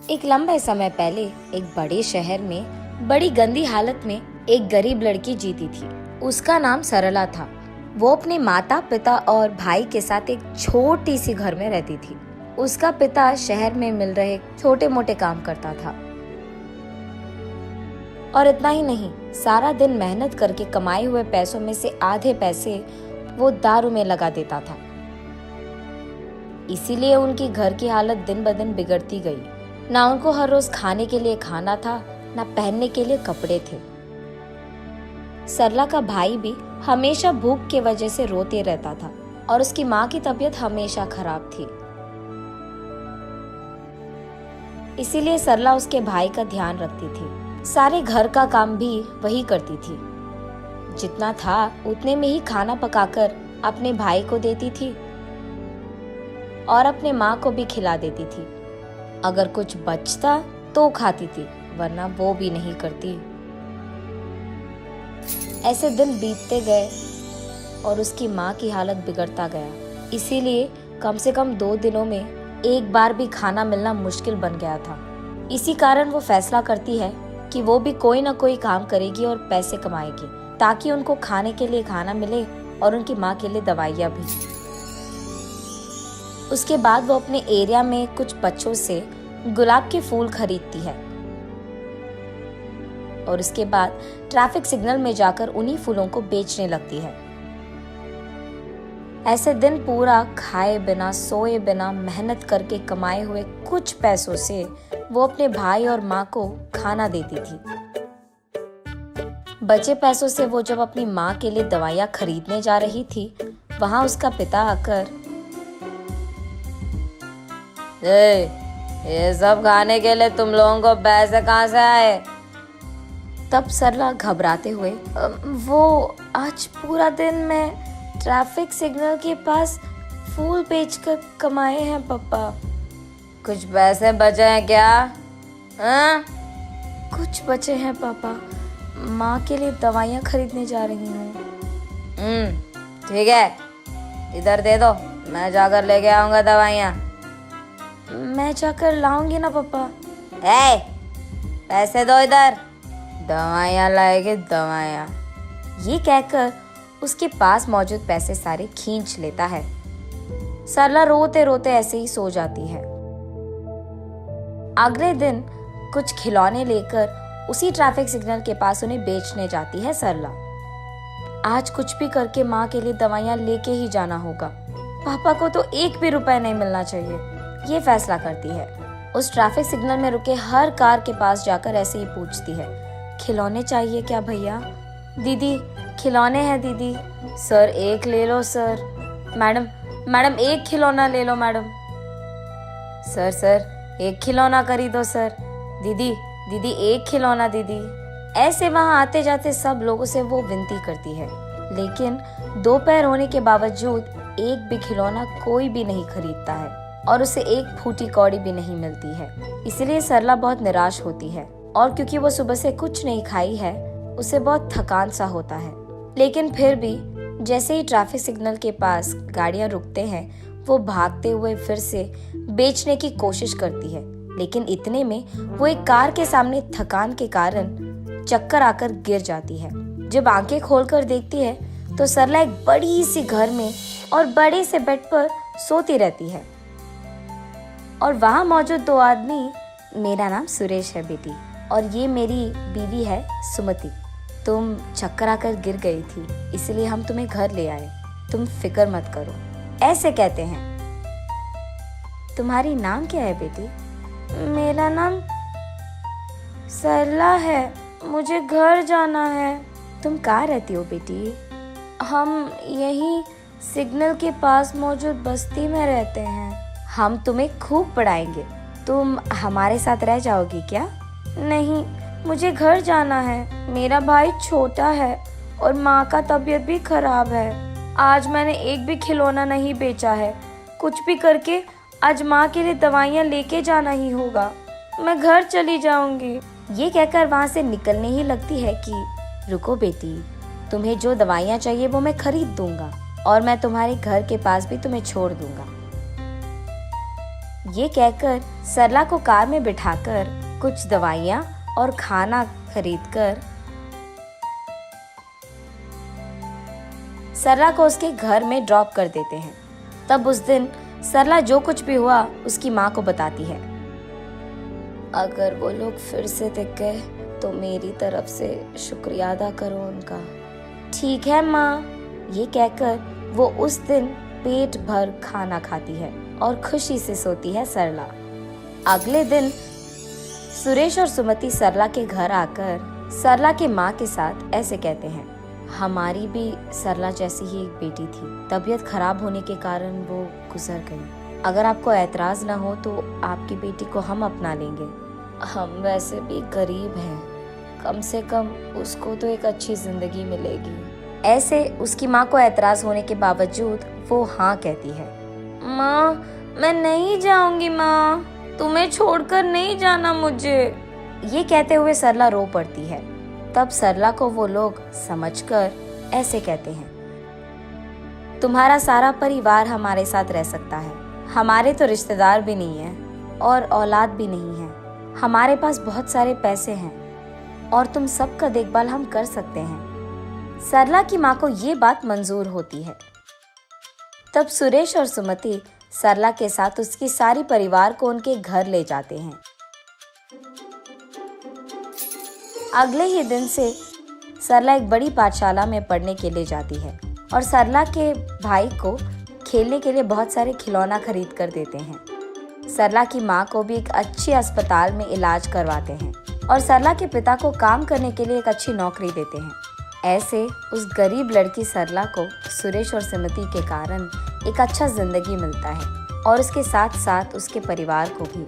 एक लंबे समय पहले एक बड़े शहर में बड़ी गंदी हालत में एक गरीब लड़की जीती थी। उसका नाम सरला था। वो अपने माता पिता और भाई के साथ एक छोटी सी घर में रहती थी। उसका पिता शहर में मिल रहे छोटे मोटे काम करता था और इतना ही नहीं, सारा दिन मेहनत करके कमाए हुए पैसों में से आधे पैसे वो दारू में लगा देता था। इसीलिए उनकी घर की हालत दिन ब दिन बिगड़ती गई। ना उनको हर रोज खाने के लिए खाना था, ना पहनने के लिए कपड़े थे। सरला का भाई भी हमेशा भूख की वजह से रोते रहता था और उसकी माँ की तबीयत हमेशा खराब थी। इसीलिए सरला उसके भाई का ध्यान रखती थी। सारे घर का काम भी वही करती थी। जितना था उतने में ही खाना पकाकर अपने भाई को देती थी और अपने माँ को भी खिला देती थी। अगर कुछ बचता तो खाती थी, वरना वो भी नहीं करती। ऐसे दिन बीतते गए और उसकी माँ की हालत बिगड़ता गया। इसीलिए कम से कम 2 दिनों में एक बार भी खाना मिलना मुश्किल बन गया था। इसी कारण वो फैसला करती है कि वो भी कोई ना कोई काम करेगी और पैसे कमाएगी, ताकि उनको खाने के लिए खाना मिले और उनकी माँ के लिए दवाइयाँ भी। उसके बाद वो अपने एरिया में कुछ बच्चों से गुलाब के फूल खरीदती है और उसके बाद ट्रैफिक सिग्नल में जाकर उन्हीं फूलों को बेचने लगती है। ऐसे दिन पूरा खाए बिना सोए बिना मेहनत करके कमाए हुए कुछ पैसों से वो अपने भाई और माँ को खाना देती थी। बचे पैसों से वो जब अपनी माँ के लिए दवाइयाँ खरीदने जा रही थी, वहां उसका पिता आकर, ये सब खाने के लिए तुम लोगों को पैसे कहाँ से आए? तब सरला घबराते हुए, वो आज पूरा दिन मैं ट्रैफिक सिग्नल के पास फूल बेचकर कमाए हैं पापा। कुछ पैसे बचे हैं क्या? हाँ? कुछ बचे हैं पापा, माँ के लिए दवाइयाँ खरीदने जा रही हूँ। ठीक है, इधर दे दो, मैं जाकर लेके आऊंगा दवाइयाँ। मैं जाकर लाऊंगी ना पापा। पैसे दो इधर, दवाइयाँ लाएगी दवाइयाँ। ये कहकर उसके पास मौजूद पैसे सारे खींच लेता है। सरला रोते रोते ऐसे ही सो जाती है। अगले दिन कुछ खिलौने लेकर उसी ट्रैफिक सिग्नल के पास उन्हें बेचने जाती है सरला। आज कुछ भी करके माँ के लिए दवाइयाँ लेके ही जाना होगा। पापा को तो 1 भी रुपए नहीं मिलना चाहिए, ये फैसला करती है। उस ट्रैफिक सिग्नल में रुके हर कार के पास जाकर ऐसे ही पूछती है, खिलौने चाहिए क्या भैया? दीदी खिलौने हैं दीदी। सर 1 ले लो सर। मैडम 1 खिलौना ले लो मैडम। सर 1 खिलौना खरीदो सर। दीदी 1 खिलौना दीदी। ऐसे वहां आते जाते सब लोगों से वो विनती करती है, लेकिन 2 पैर होने के बावजूद एक भी खिलौना कोई भी नहीं खरीदता है और उसे 1 फूटी कौड़ी भी नहीं मिलती है। इसलिए सरला बहुत निराश होती है और क्योंकि वो सुबह से कुछ नहीं खाई है, उसे बहुत थकान सा होता है। लेकिन फिर भी जैसे ही ट्रैफिक सिग्नल के पास गाड़ियां रुकते हैं, वो भागते हुए फिर से बेचने की कोशिश करती है। लेकिन इतने में वो एक कार के सामने थकान के कारण चक्कर आकर गिर जाती है। जब आंखें खोलकर देखती है तो सरला एक बड़ी सी घर में और बड़े से बेड पर सोती रहती है और वहां मौजूद 2 आदमी, मेरा नाम सुरेश है बेटी और ये मेरी बीवी है सुमति। तुम चक्कर आकर गिर गई थी, इसलिए हम तुम्हें घर ले आए। तुम फिक्र मत करो, ऐसे कहते हैं। तुम्हारी नाम क्या है बेटी? मेरा नाम सरला है, मुझे घर जाना है। तुम कहाँ रहती हो बेटी? हम यही सिग्नल के पास मौजूद बस्ती में रहते हैं। हम तुम्हें खूब पढ़ाएंगे, तुम हमारे साथ रह जाओगी क्या? नहीं, मुझे घर जाना है। मेरा भाई छोटा है और माँ का तबीयत भी खराब है। आज मैंने एक भी खिलौना नहीं बेचा है। कुछ भी करके आज माँ के लिए दवाइयाँ लेके जाना ही होगा। मैं घर चली जाऊंगी। ये कहकर वहाँ से निकलने ही लगती है कि रुको बेटी, तुम्हें जो दवाइयाँ चाहिए वो मैं खरीद दूंगा और मैं तुम्हारे घर के पास भी तुम्हें छोड़ दूंगा। ये कहकर सरला को कार में बिठाकर कुछ दवाइयाँ और खाना खरीदकर सरला को उसके घर में ड्रॉप कर देते हैं। तब उस दिन सरला जो कुछ भी हुआ उसकी माँ को बताती है। अगर वो लोग फिर से दिख गए तो मेरी तरफ से शुक्रिया अदा करो उनका। ठीक है माँ, ये कहकर वो उस दिन पेट भर खाना खाती है और खुशी से सोती है सरला। अगले दिन सुरेश और सुमति सरला के घर आकर सरला के माँ के साथ ऐसे कहते हैं, हमारी भी सरला जैसी ही एक बेटी थी, तबीयत खराब होने के कारण वो गुजर गई। अगर आपको ऐतराज न हो तो आपकी बेटी को हम अपना लेंगे। हम वैसे भी गरीब हैं, कम से कम उसको तो एक अच्छी जिंदगी मिलेगी। ऐसे उसकी माँ को ऐतराज होने के बावजूद वो हाँ कहती है। माँ, मैं नहीं जाऊंगी माँ, तुम्हें छोड़कर नहीं जाना मुझे। ये कहते हुए सरला रो पड़ती है। तब सरला को वो लोग समझकर ऐसे कहते हैं, तुम्हारा सारा परिवार हमारे साथ रह सकता है, हमारे तो रिश्तेदार भी नहीं है और औलाद भी नहीं है, हमारे पास बहुत सारे पैसे हैं और तुम सबका देखभाल हम कर सकते हैं। सरला की माँ को ये बात मंजूर होती है। तब सुरेश और सुमति सरला के साथ उसकी सारी परिवार को उनके घर ले जाते हैं। अगले ही दिन से सरला एक बड़ी पाठशाला में पढ़ने के लिए जाती है और सरला के भाई को खेलने के लिए बहुत सारे खिलौना खरीद कर देते हैं। सरला की माँ को भी एक अच्छी अस्पताल में इलाज करवाते हैं और सरला के पिता को काम करने के लिए एक अच्छी नौकरी देते हैं। ऐसे उस गरीब लड़की सरला को सुरेश और सुमति के कारण एक अच्छा जिंदगी मिलता है और उसके साथ साथ उसके परिवार को भी।